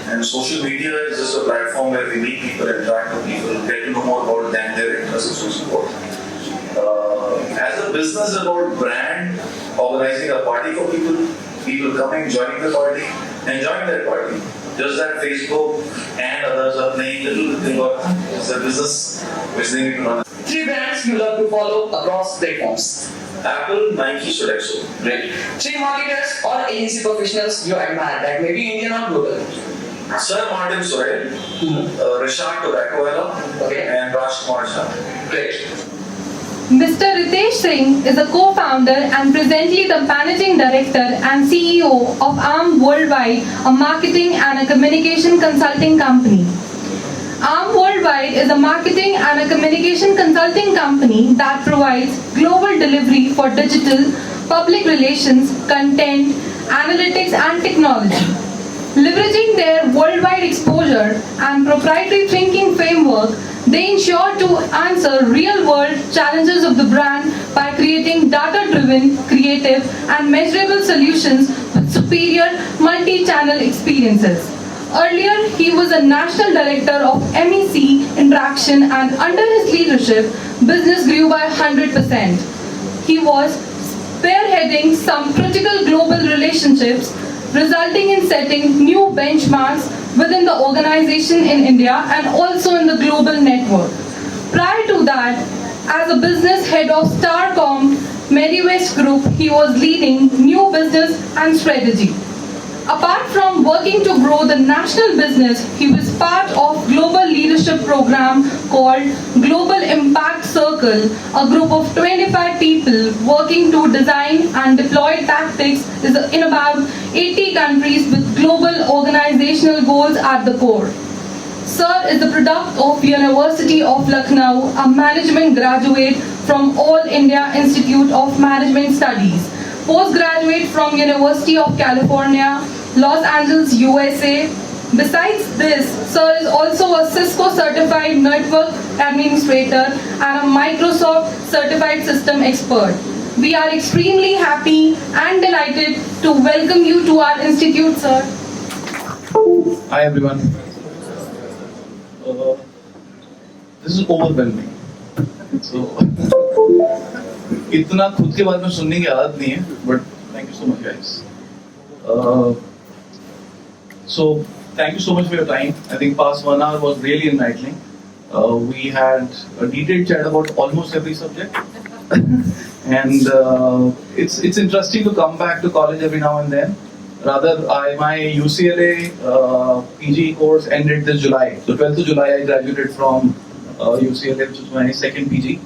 And social media is just a platform where we meet people, interact with people, get to know more about them, their interests, and so forth. As a business about brand, organizing a party for people, people coming, joining the party, enjoying that party. Just that Facebook and others are playing little thing about it's a business which they need to run. 3 brands you love to follow across platforms. Apple, Nike, Sodexo. Great. 3 marketers or agency professionals you admire, that may be Indian or global. Sir Martin Sohail, Rishad Tobacco, Okay. and Rajkumar Jha. Great. Mr. Ritesh Singh is a co-founder and presently the managing director and CEO of ARM Worldwide, a marketing and a communication consulting company. ARM Worldwide is a marketing and a communication consulting company that provides global delivery for digital, public relations, content, analytics and technology. Leveraging their worldwide exposure and proprietary thinking framework, they ensure to answer real-world challenges of the brand by creating data-driven, creative, and measurable solutions with superior multi-channel experiences. Earlier, he was a national director of MEC Interaction, and under his leadership, business grew by 100%. He was spearheading some critical global relationships, resulting in setting new benchmarks within the organization in India and also in the global network. Prior to that, as a business head of Starcom Medivest Group, he was leading new business and strategy. Apart from working to grow the national business, he was part of global leadership program called Global Impact Circle, a group of 25 people working to design and deploy tactics in about 80 countries with global organizational goals at the core. Sir is the product of University of Lucknow, a management graduate from All India Institute of Management Studies, postgraduate from University of California, Los Angeles, USA. Besides this, Sir is also a Cisco certified network administrator and a Microsoft certified system expert. We are extremely happy and delighted to welcome you to our institute, sir. Hi everyone. This is overwhelming. So, इतना खुद के बारे में सुनने की आदत नहीं है, but thank you so much, guys. So, thank you so much for your time. I think past 1 hour was really enlightening. We had a detailed chat about almost every subject, and it's interesting to come back to college every now and then. Rather, my UCLA PG course ended this July. So 12th of July, I graduated from UCLA, which was my second PG.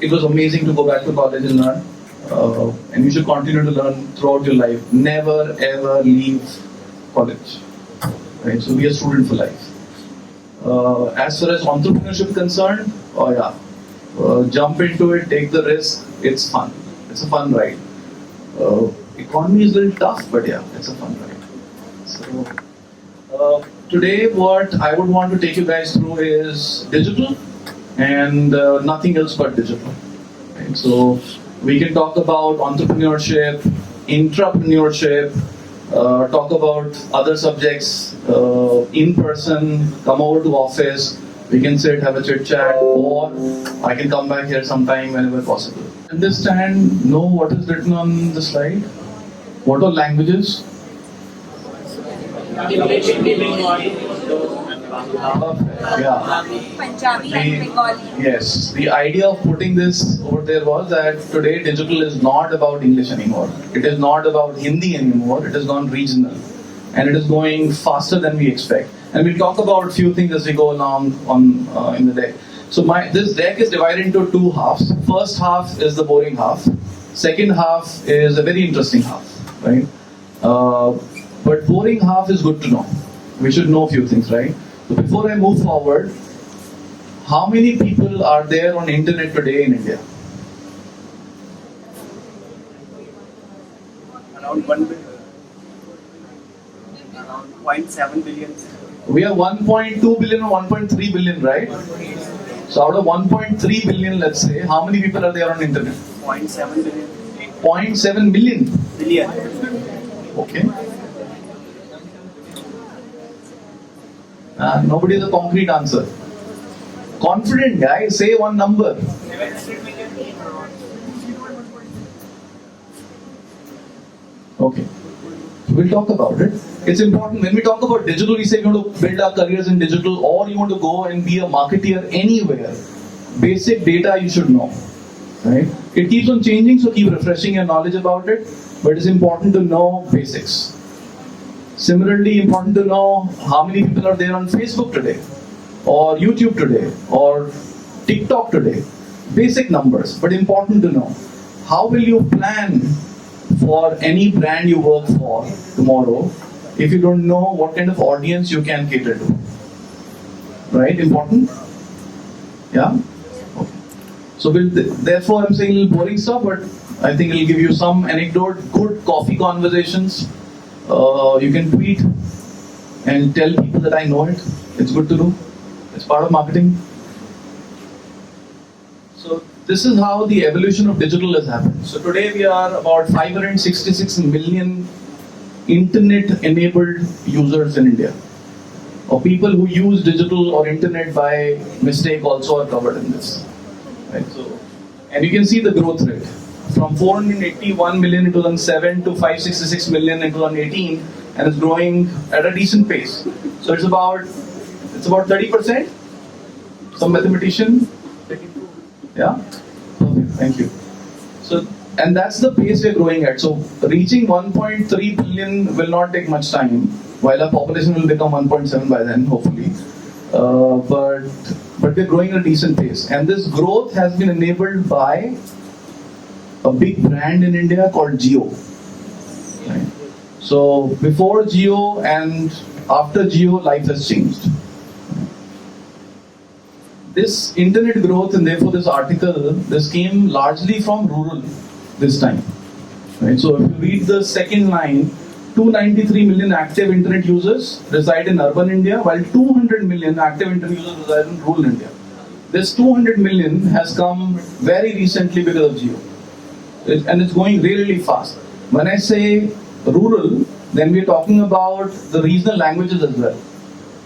It was amazing to go back to college and learn. And you should continue to learn throughout your life. Never ever leave college. Right? So be a student for life. As far as entrepreneurship concerned, oh yeah, jump into it, take the risk. It's fun. It's a fun ride. Economy is a little tough, but yeah, it's a fun ride. So today, what I would want to take you guys through is digital and nothing else but digital. Right? So we can talk about entrepreneurship, intrapreneurship, talk about other subjects in person, come over to office, we can sit, have a chit chat, or I can come back here sometime whenever possible. Understand, know what is written on the slide? What are languages? Yeah. Punjabi and Bengali. Yes, the idea of putting this over there was that today digital is not about English anymore. It is not about Hindi anymore. It has gone regional, and it is going faster than we expect. And we'll talk about a few things as we go along in the day. So this deck is divided into 2 halves. First half is the boring half. Second half is a very interesting half, right? But boring half is good to know. We should know a few things, right? So before I move forward, how many people are there on internet today in India? Around 1 billion. Around 0.7 billion. We are 1.2 billion or 1.3 billion, right? So out of 1.3 billion, let's say, how many people are there on internet? 0.7 billion. 0.7 million. Billion. Okay. Nobody has a concrete answer. Confident guy, say one number. Okay. We'll talk about it. It's important when we talk about digital, we say we want to build our careers in digital or you want to go and be a marketeer anywhere. Basic data you should know. Right? It keeps on changing, so keep refreshing your knowledge about it. But it's important to know basics. Similarly, important to know how many people are there on Facebook today, or YouTube today, or TikTok today. Basic numbers, but important to know. How will you plan for any brand you work for tomorrow if you don't know what kind of audience you can cater to? Right? Important? Yeah? Okay. So therefore I'm saying a little boring stuff, but I think it'll give you some anecdote, good coffee conversations. You can tweet and tell people that I know it. It's good to do. It's part of marketing. So this is how the evolution of digital has happened. So today we are about 566 million internet-enabled users in India. Or people who use digital or internet by mistake also are covered in this. Right? So, and you can see the growth rate. From 481 million in 2007 to 566 million in 2018, and it's growing at a decent pace. So it's about 30%. Some mathematician? Yeah? Okay, thank you. So, and that's the pace we're growing at. So reaching 1.3 billion will not take much time, while our population will become 1.7 by then, hopefully. But we're growing at a decent pace. And this growth has been enabled by a big brand in India called Jio. Right? So before Jio and after Jio, life has changed. This internet growth and therefore this article, this came largely from rural this time. Right? So if you read the second line, 293 million active internet users reside in urban India, while 200 million active internet users reside in rural India. This 200 million has come very recently because of Jio. And it's going really, really fast. When I say rural, then we're talking about the regional languages as well.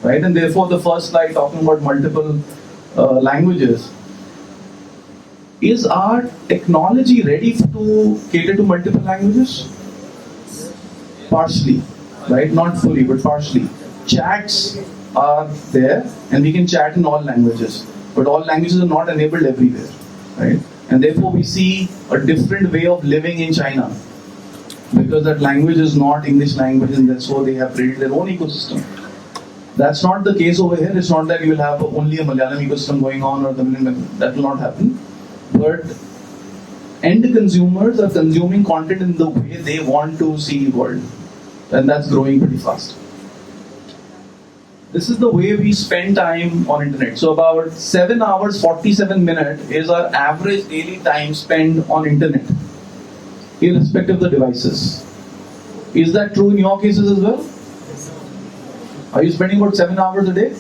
Right? And therefore the first slide talking about multiple languages. Is our technology ready to cater to multiple languages? Partially, right? Not fully, but partially. Chats are there, and we can chat in all languages. But all languages are not enabled everywhere, right? And therefore we see a different way of living in China. Because that language is not English language, and that's why they have created their own ecosystem. That's not the case over here. It's not that you will have only a Malayalam ecosystem going on or that will not happen. But end consumers are consuming content in the way they want to see the world. And that's growing pretty fast. This is the way we spend time on internet. So about 7 hours 47 minutes is our average daily time spent on internet, irrespective of the devices. Is that true in your cases as well? Are you spending about 7 hours a day?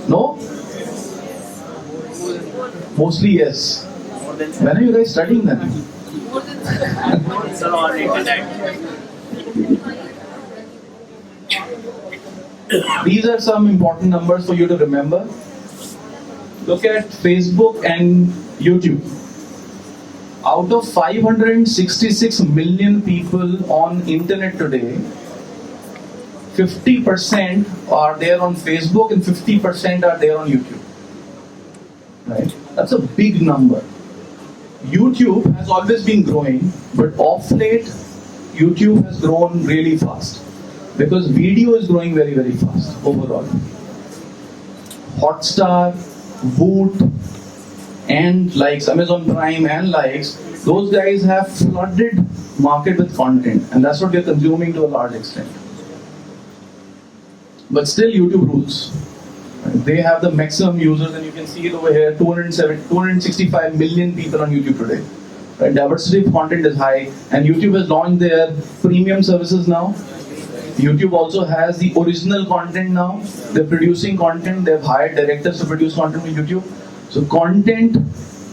No? Mostly yes. When are you guys studying then? It's on internet. These are some important numbers for you to remember. Look at Facebook and YouTube. Out of 566 million people on internet today, 50% are there on Facebook and 50% are there on YouTube. Right? That's a big number. YouTube has always been growing, but of late, YouTube has grown really fast. Because video is growing very, very fast overall. Hotstar, Voot, and likes, Amazon Prime and likes, those guys have flooded market with content, and that's what they're consuming to a large extent. But still YouTube rules. They have the maximum users, and you can see it over here, 265 million people on YouTube today. Right? Diversity of content is high, and YouTube has launched their premium services now. YouTube also has the original content now. They're producing content. They've hired directors to produce content on YouTube. So content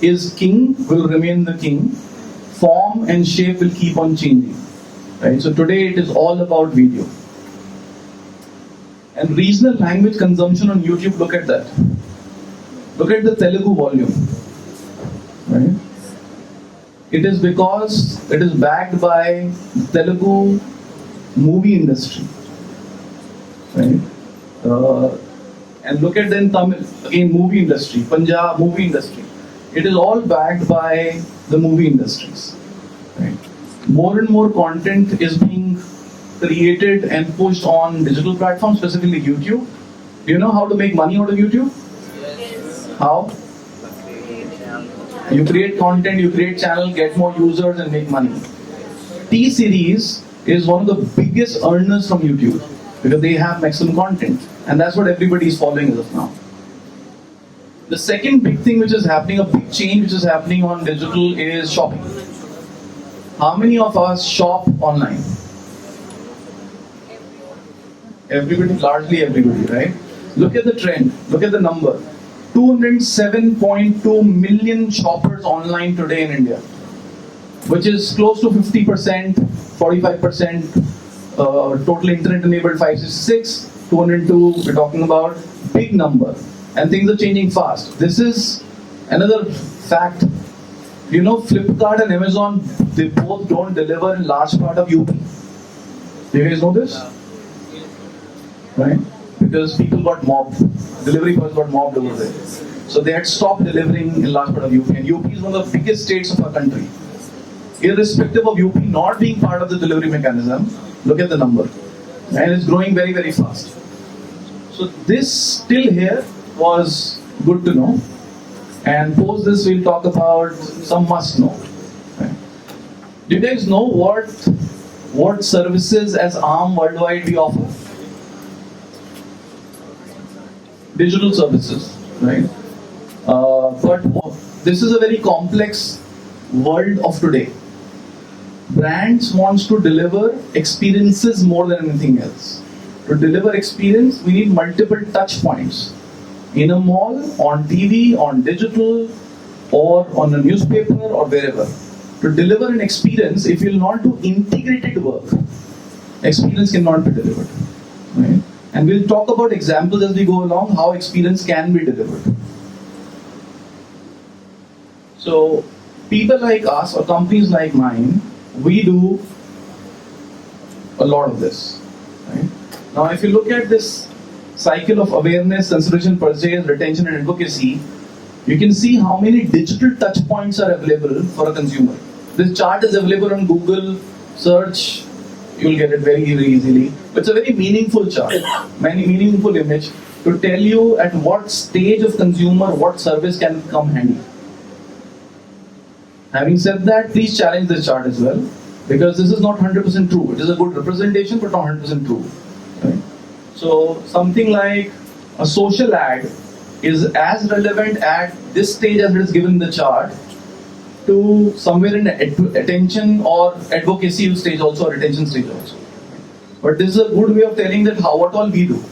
is king, will remain the king. Form and shape will keep on changing. Right? So today it is all about video. And regional language consumption on YouTube, look at that. Look at the Telugu volume. Right? It is because it is backed by Telugu movie industry. Right? And look at then Tamil, again movie industry, Punjab movie industry. It is all backed by the movie industries. Right? More and more content is being created and pushed on digital platforms, specifically YouTube. Do you know how to make money out of YouTube? Yes. How? You create content, you create channel, get more users and make money. T-Series is one of the biggest earners from YouTube because they have maximum content, and that's what everybody is following as of now. The second big thing which is happening, a big change which is happening on digital is shopping. How many of us shop online? Everybody, largely everybody, right? Look at the trend, look at the number. 207.2 million shoppers online today in India, which is close to 50%, 45%, total internet enabled 566, 202 we're talking about, big number. And things are changing fast. This is another fact. You know, Flipkart and Amazon, they both don't deliver in large part of UP. Do you guys know this? Right? Because people got mobbed. Delivery boys got mobbed over there. So they had stopped delivering in large part of UP. And UP is one of the biggest states of our country. Irrespective of UP not being part of the delivery mechanism, look at the number. And it's growing very, very fast. So this still here was good to know. And post this we'll talk about some must know. Right? Do you guys know what services as ARM worldwide we offer? Digital services, right? But this is a very complex world of today. Brands wants to deliver experiences more than anything else. To deliver experience, we need multiple touch points. In a mall, on TV, on digital, or on a newspaper, or wherever. To deliver an experience, if you will not do integrated work, experience cannot be delivered. Right? And we'll talk about examples as we go along, how experience can be delivered. So, people like us, or companies like mine, we do a lot of this. Right? Now, if you look at this cycle of awareness, consideration, purchase, retention, and advocacy, you can see how many digital touch points are available for a consumer. This chart is available on Google search. You'll get it very, very easily. But it's a very meaningful chart, very meaningful image to tell you at what stage of consumer what service can come handy. Having said that, please challenge this chart as well, because this is not 100% true. It is a good representation, but not 100% true. Right? So something like a social ad is as relevant at this stage as it is given in the chart to somewhere in the attention or advocacy stage also, or retention stage also. But this is a good way of telling that what all we do.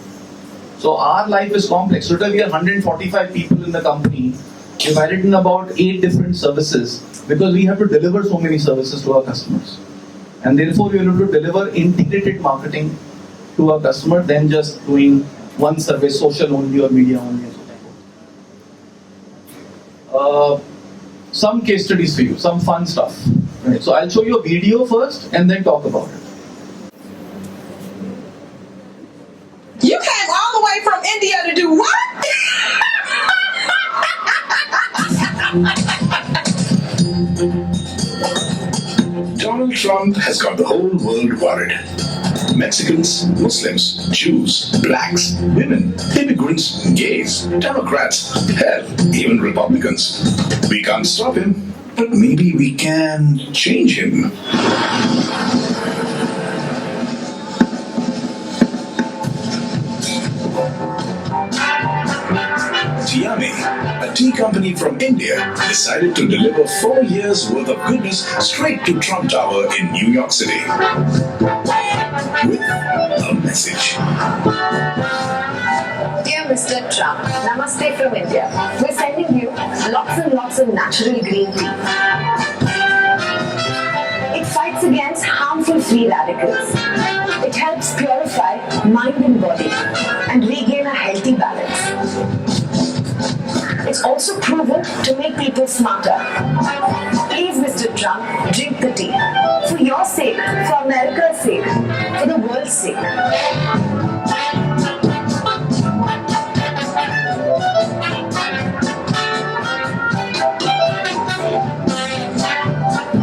So our life is complex. Today we are 145 people in the company, divided in about 8 different services, because we have to deliver so many services to our customers. And therefore we have to deliver integrated marketing to our customer than just doing one service, social only or media only and so forth. Some case studies for you, some fun stuff. Right? So I'll show you a video first and then talk about it. You came all the way from India to do what? Donald Trump has got the whole world worried. Mexicans, Muslims, Jews, blacks, women, immigrants, gays, Democrats, hell, even Republicans. We can't stop him, but maybe we can change him. Tiami, a tea company from India, decided to deliver 4 years worth of goodness straight to Trump Tower in New York City. With a message. Dear Mr. Trump, Namaste from India. We're sending you lots and lots of natural green tea. It fights against harmful free radicals. It helps purify mind and body. it's also proven to make people smarter. Please, Mr. Trump, drink the tea. For your sake, for America's sake, for the world's sake.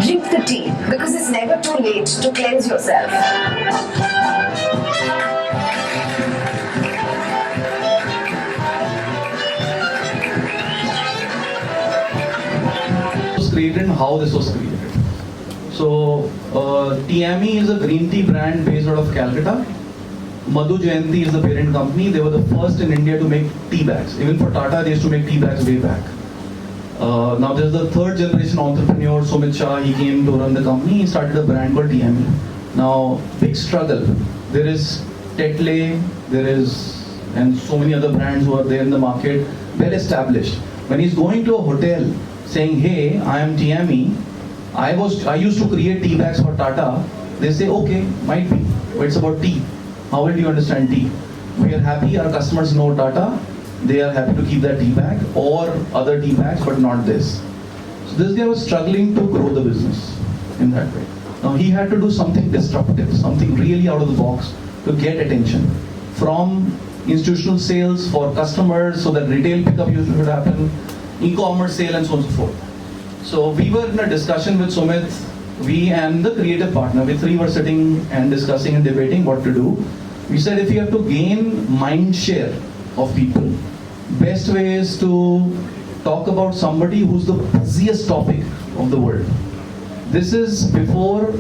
Drink the tea because it's never too late to cleanse yourself. Was created and how this was created. So, Tiami is a green tea brand based out of Calcutta. Madhu Jayanti is the parent company. They were the first in India to make tea bags. Even for Tata, they used to make tea bags way back. Now there's the third generation entrepreneur, Sumit Shah. He came to run the company. He started a brand called Tiami. Now, big struggle. There is Tetley, and so many other brands who are there in the market, well established. When he's going to a hotel saying, hey, I am Tiami, I used to create tea bags for Tata, they say, okay, might be, but it's about tea. How well do you understand tea? We are happy, our customers know Tata, they are happy to keep that tea bag or other tea bags, but not this. So this guy was struggling to grow the business in that way. Now he had to do something disruptive, something really out of the box to get attention from institutional sales for customers so that retail pickup usually would happen, e-commerce sale and so on and so forth. So we were in a discussion with Sumit, we and the creative partner, we three were sitting and discussing and debating what to do. We said if you have to gain mind share of people, best way is to talk about somebody who's the busiest topic of the world. This is before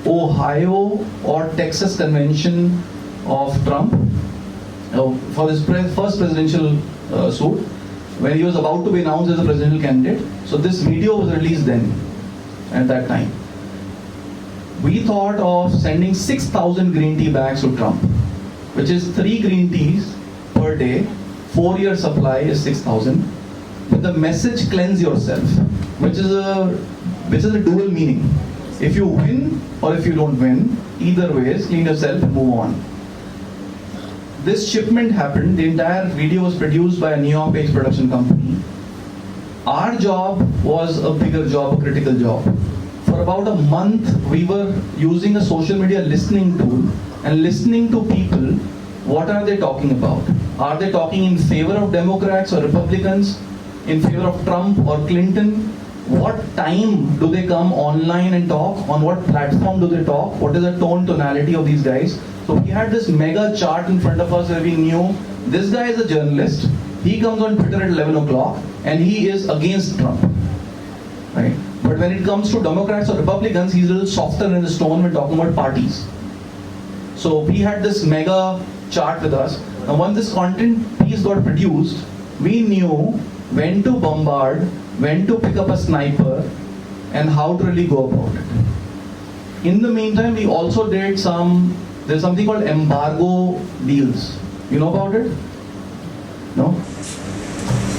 Ohio or Texas convention of Trump for his first presidential suit, when he was about to be announced as a presidential candidate. So this video was released then, at that time. We thought of sending 6,000 green tea bags to Trump, which is 3 green teas per day, 4-year supply is 6,000. With the message cleanse yourself, which is a dual meaning. If you win or if you don't win, either ways, clean yourself and move on. This shipment happened, the entire video was produced by a New York-based production company. Our job was a bigger job, a critical job. For about a month, we were using a social media listening tool and listening to people, what are they talking about? Are they talking in favor of Democrats or Republicans, in favor of Trump or Clinton? What time do they come online and talk? On what platform do they talk? What is the tone, tonality of these guys? So we had this mega chart in front of us where we knew this guy is a journalist. He comes on Twitter at 11 o'clock and he is against Trump. Right? But when it comes to Democrats or Republicans, he's a little softer in his tone when talking about parties. So we had this mega chart with us. Now once this content piece got produced, we knew when to bombard, when to pick up a sniper, and how to really go about it. In the meantime, we also did there's something called embargo deals. You know about it? No?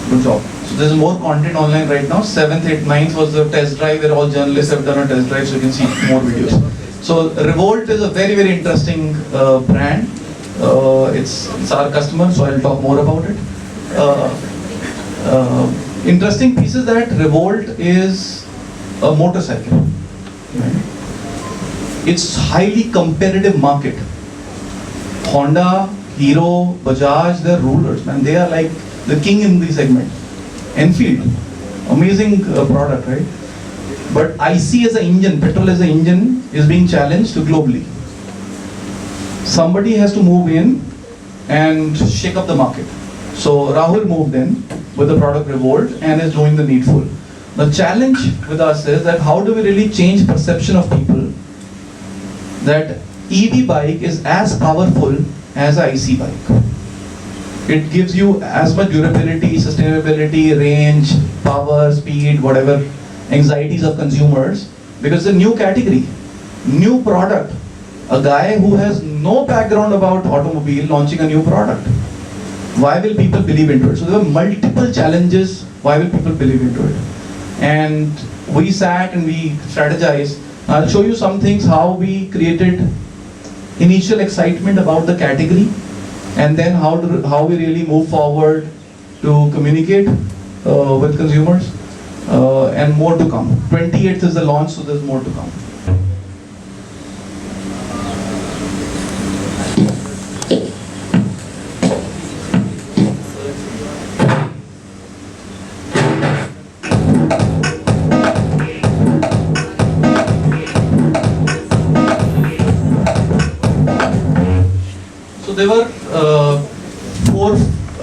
Good job. So there's more content online right now. 7th, 8th, 9th was the test drive where all journalists have done a test drive, so you can see more videos. So Revolt is a very, very interesting brand. It's our customer, so I'll talk more about it. Interesting piece is that Revolt is a motorcycle. Right? It's highly competitive market. Honda, Hero, Bajaj, they're rulers, man. They are like the king in the segment. Enfield, amazing product, right? But IC as an engine, petrol as an engine is being challenged globally. Somebody has to move in and shake up the market. So Rahul moved in with the product Revolt and is doing the needful. The challenge with us is that how do we really change perception of people that EV bike is as powerful as a IC bike. It gives you as much durability, sustainability, range, power, speed, whatever anxieties of consumers, because it's a new category, new product. A guy who has no background about automobile launching a new product. Why will people believe into it? So there were multiple challenges. Why will people believe into it? And we sat and we strategized. I'll show you some things, how we created initial excitement about the category, and then how we really move forward to communicate with consumers, and more to come. 28th is the launch, so there's more to come. So there were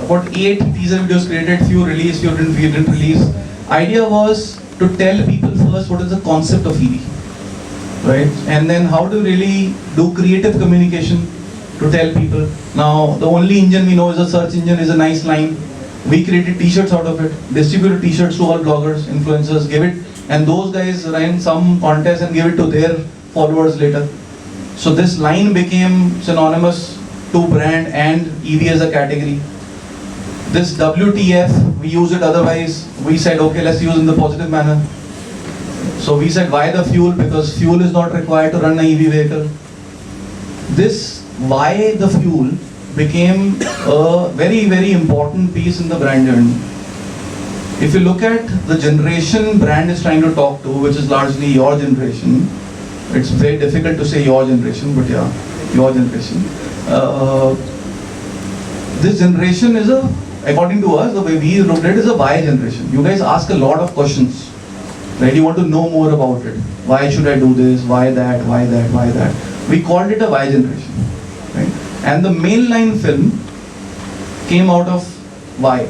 about 8 teaser videos created, few released, few didn't release. Idea was to tell people first what is the concept of EV, right? And then how to really do creative communication to tell people. Now, the only engine we know is a search engine is a nice line. We created t-shirts out of it, distributed t-shirts to all bloggers, influencers, gave it, and those guys ran some contest and gave it to their followers later. So this line became synonymous to brand and EV as a category. This WTF, we use it otherwise. We said, okay, let's use it in the positive manner. So we said, why the fuel? Because fuel is not required to run an EV vehicle. This why the fuel became a very, very important piece in the brand journey. If you look at the generation brand is trying to talk to, which is largely your generation, it's very difficult to say your generation, but yeah, your generation. This generation is according to us, the way we looked at it, is a why generation. You guys ask a lot of questions, right? You want to know more about it. Why should I do this? Why that? Why that? Why that? We called it a why generation, right? And the mainline film came out of why.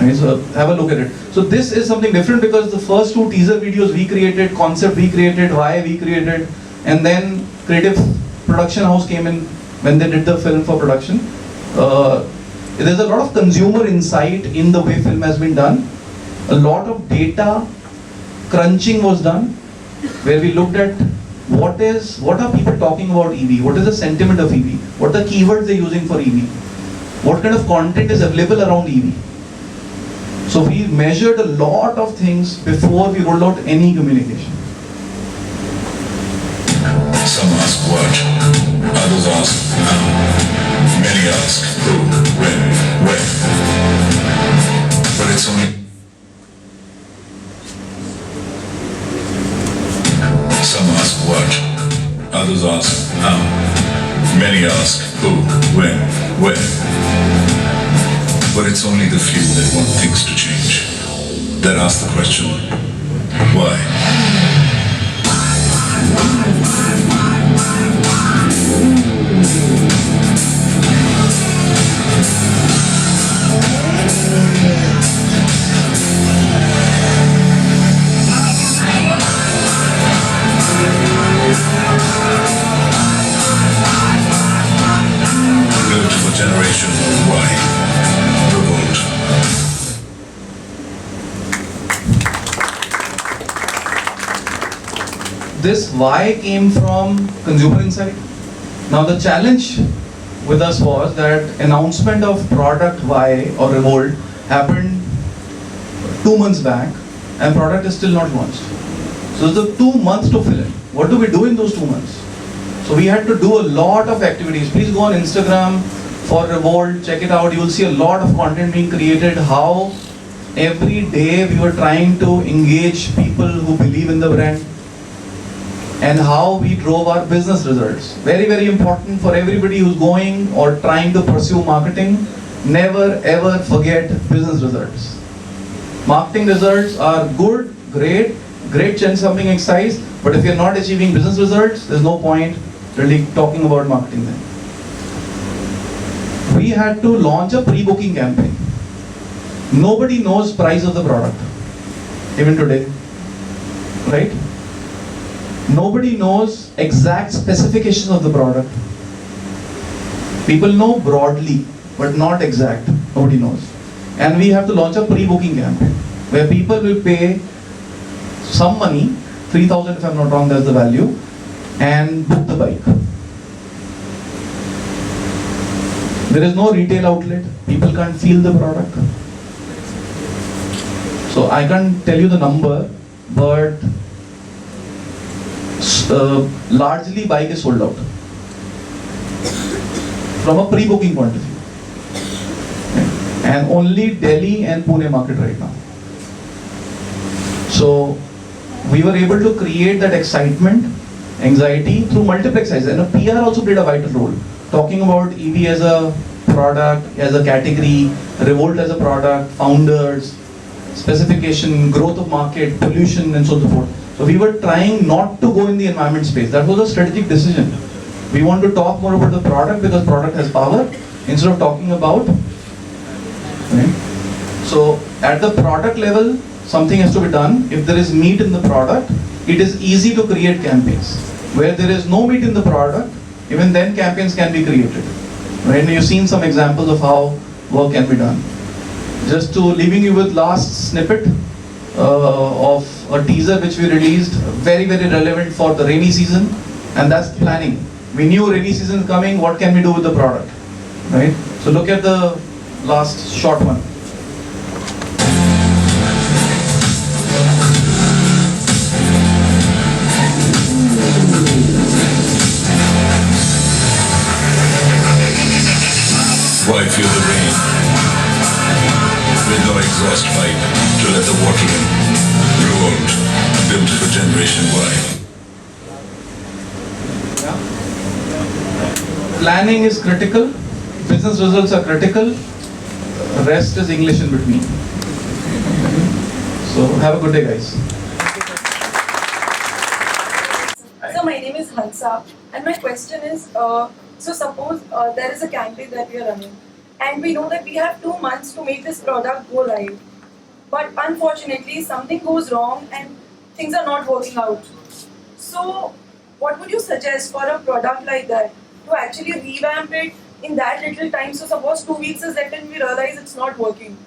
Right? So have a look at it. So this is something different because the first 2 teaser videos we created, concept we created, why we created, and then creative production house came in when they did the film for production. There's a lot of consumer insight in the way film has been done. A lot of data crunching was done, where we looked at what are people talking about EV, what is the sentiment of EV, what are the keywords they're using for EV, what kind of content is available around EV. So we measured a lot of things before we rolled out any communication. Some ask what, others ask how, many ask who, when, where. But it's only some ask what, others ask how, many ask who, when, where. But it's only the few that want things to change, that ask the question, why? Built for generation Y. Revolt. This why came from consumer insight. Now the challenge with us was that announcement of product Y or Revolt happened 2 months back and product is still not launched. So there's 2 months to fill in. What do we do in those 2 months? So we had to do a lot of activities. Please go on Instagram for Revolt, check it out. You will see a lot of content being created, how every day we were trying to engage people who believe in the brand, and how we drove our business results. Very, very important for everybody who's going or trying to pursue marketing. Never ever forget business results. Marketing results are good, great change something exercise, but if you're not achieving business results, there's no point really talking about marketing then. We had to launch a pre-booking campaign. Nobody knows price of the product, even today, right? Nobody knows exact specifications of the product. People know broadly, but not exact. Nobody knows. And we have to launch a pre-booking campaign where people will pay some money, 3,000 if I'm not wrong, that's the value, and book the bike. There is no retail outlet. People can't feel the product. So I can't tell you the number, but largely bike is sold out from a pre-booking point of view, and only Delhi and Pune market right now. So we were able to create that excitement, anxiety through multiple exercises, and a PR also played a vital role. Talking about EV as a product, as a category, Revolt as a product, founders, specification, growth of market, pollution, and so on and so forth. So we were trying not to go in the environment space. That was a strategic decision. We want to talk more about the product because product has power instead of talking about. Right? So at the product level, something has to be done. If there is meat in the product, it is easy to create campaigns. Where there is no meat in the product, even then campaigns can be created. Right? And you've seen some examples of how work can be done. Just to leaving you with last snippet of a teaser which we released, very relevant for the rainy season, and that's planning. We knew rainy season is coming, what can we do with the product, right? So look at the last short one. Why feel the rain? With no exhaust pipe to let the water in. Revolt, built for Generation Y. Planning is critical, business results are critical, rest is English in between. So have a good day, guys. So my name is Hansa, and my question is, so suppose there is a campaign that we are running, and we know that we have 2 months to make this product go live. But unfortunately, something goes wrong and things are not working out. So what would you suggest for a product like that to actually revamp it in that little time? So suppose 2 weeks is left and we realize it's not working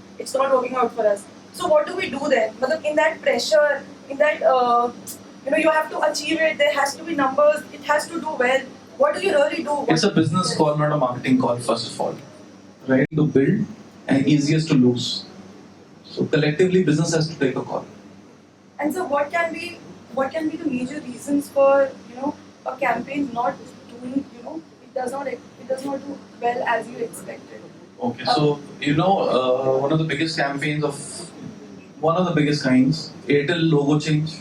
out for us. So what do we do then? But in that pressure, in that you have to achieve it, there has to be numbers, it has to do well. What do you really do? It's a business call, not a marketing call, first of all. Right? To build and easiest to lose. So collectively, business has to take a call. And so what can be the major reasons for a campaign not doing it does not do well as you expected? Okay, so one of the biggest campaigns one of the biggest kinds, Airtel logo change.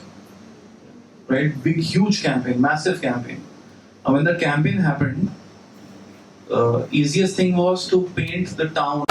Right? Big, huge campaign, massive campaign. And when the campaign happened, easiest thing was to paint the town.